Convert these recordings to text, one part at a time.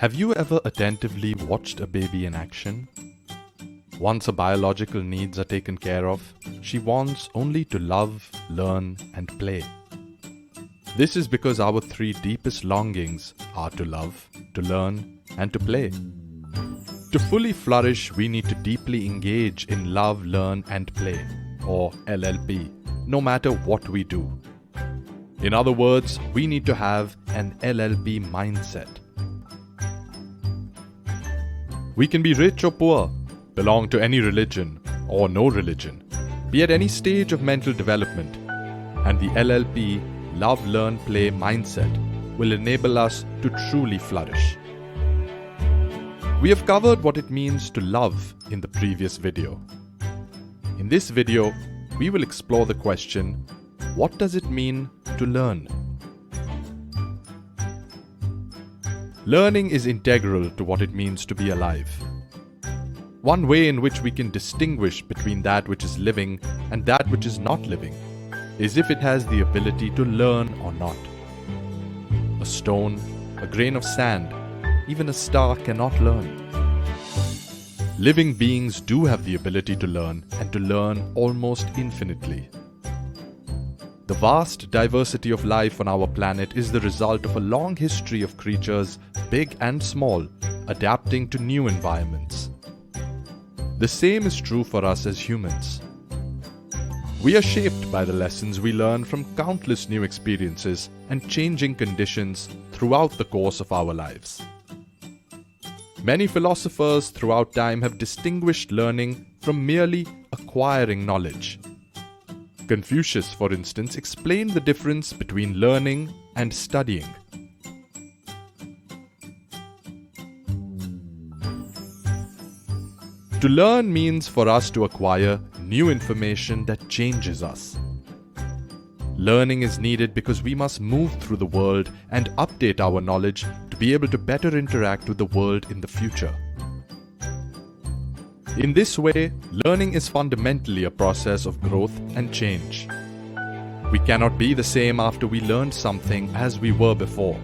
Have you ever attentively watched a baby in action? Once her biological needs are taken care of, she wants only to love, learn, and play. This is because our three deepest longings are to love, to learn, and to play. To fully flourish, we need to deeply engage in love, learn, and play, or LLP, no matter what we do. In other words, we need to have an LLP mindset. We can be rich or poor, belong to any religion or no religion, be at any stage of mental development, and the LLP, love, learn, play mindset will enable us to truly flourish. We have covered what it means to love in the previous video. In this video, we will explore the question, what does it mean to learn? Learning is integral to what it means to be alive. One way in which we can distinguish between that which is living and that which is not living is if it has the ability to learn or not. A stone, a grain of sand, even a star cannot learn. Living beings do have the ability to learn, and to learn almost infinitely. The vast diversity of life on our planet is the result of a long history of creatures, big and small, adapting to new environments. The same is true for us as humans. We are shaped by the lessons we learn from countless new experiences and changing conditions throughout the course of our lives. Many philosophers throughout time have distinguished learning from merely acquiring knowledge. Confucius, for instance, explained the difference between learning and studying. To learn means for us to acquire new information that changes us. Learning is needed because we must move through the world and update our knowledge to be able to better interact with the world in the future. In this way, learning is fundamentally a process of growth and change. We cannot be the same after we learned something as we were before.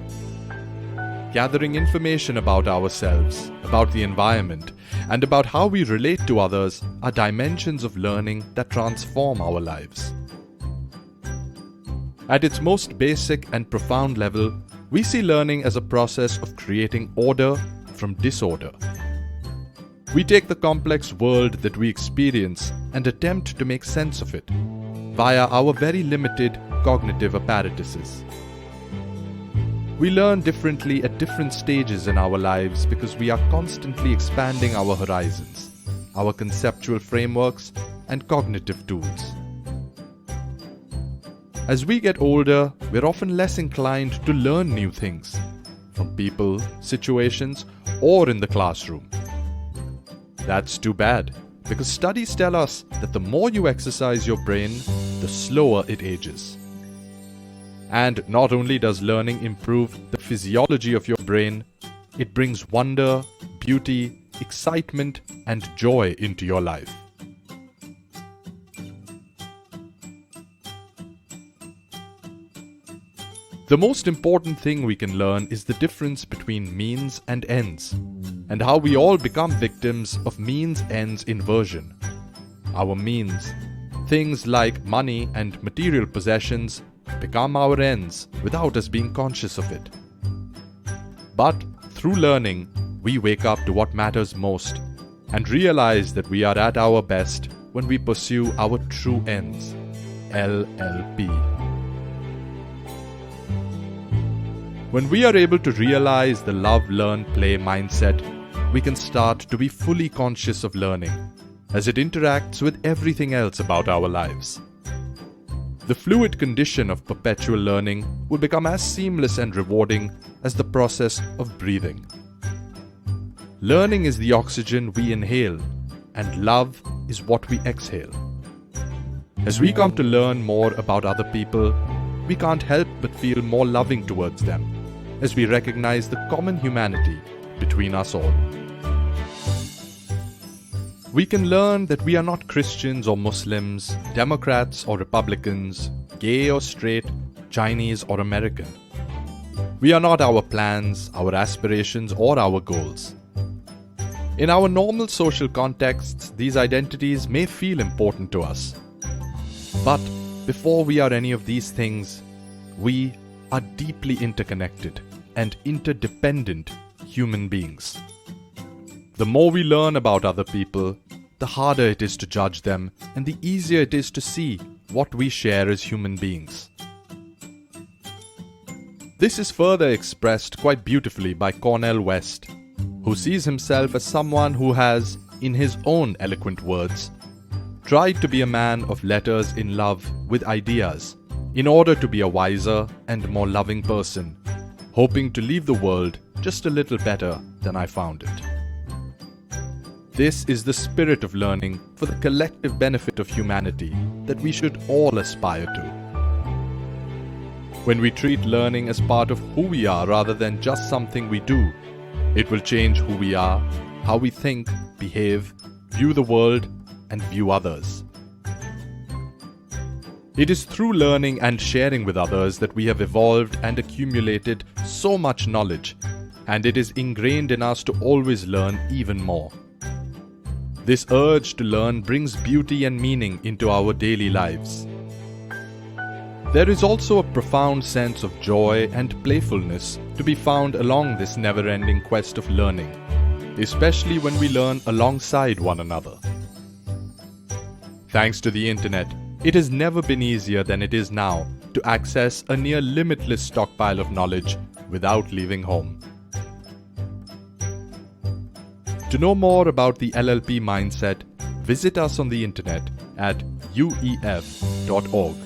Gathering information about ourselves, about the environment, and about how we relate to others are dimensions of learning that transform our lives. At its most basic and profound level, we see learning as a process of creating order from disorder. We take the complex world that we experience and attempt to make sense of it via our very limited cognitive apparatuses. We learn differently at different stages in our lives because we are constantly expanding our horizons, our conceptual frameworks, and cognitive tools. As we get older, we're often less inclined to learn new things from people, situations, or in the classroom. That's too bad, because studies tell us that the more you exercise your brain, the slower it ages. And not only does learning improve the physiology of your brain, it brings wonder, beauty, excitement, and joy into your life. The most important thing we can learn is the difference between means and ends, and how we all become victims of means-ends inversion. Our means, things like money and material possessions, become our ends without us being conscious of it. But through learning, we wake up to what matters most and realize that we are at our best when we pursue our true ends, LLP. When we are able to realize the love, learn, play mindset, we can start to be fully conscious of learning as it interacts with everything else about our lives. The fluid condition of perpetual learning will become as seamless and rewarding as the process of breathing. Learning is the oxygen we inhale, and love is what we exhale. As we come to learn more about other people, we can't help but feel more loving towards them, as we recognize the common humanity between us all. We can learn that we are not Christians or Muslims, Democrats or Republicans, gay or straight, Chinese or American. We are not our plans, our aspirations, or our goals. In our normal social contexts, these identities may feel important to us. But before we are any of these things, we are deeply interconnected and interdependent human beings. The more we learn about other people, the harder it is to judge them and the easier it is to see what we share as human beings. This is further expressed quite beautifully by Cornel West, who sees himself as someone who has, in his own eloquent words, tried to be a man of letters in love with ideas in order to be a wiser and more loving person, hoping to leave the world just a little better than I found it. This is the spirit of learning for the collective benefit of humanity that we should all aspire to. When we treat learning as part of who we are rather than just something we do, it will change who we are, how we think, behave, view the world, and view others. It is through learning and sharing with others that we have evolved and accumulated so much knowledge, and it is ingrained in us to always learn even more. This urge to learn brings beauty and meaning into our daily lives. There is also a profound sense of joy and playfulness to be found along this never-ending quest of learning, especially when we learn alongside one another. Thanks to the internet, it has never been easier than it is now to access a near limitless stockpile of knowledge without leaving home. To know more about the LLP mindset, visit us on the internet at uef.org.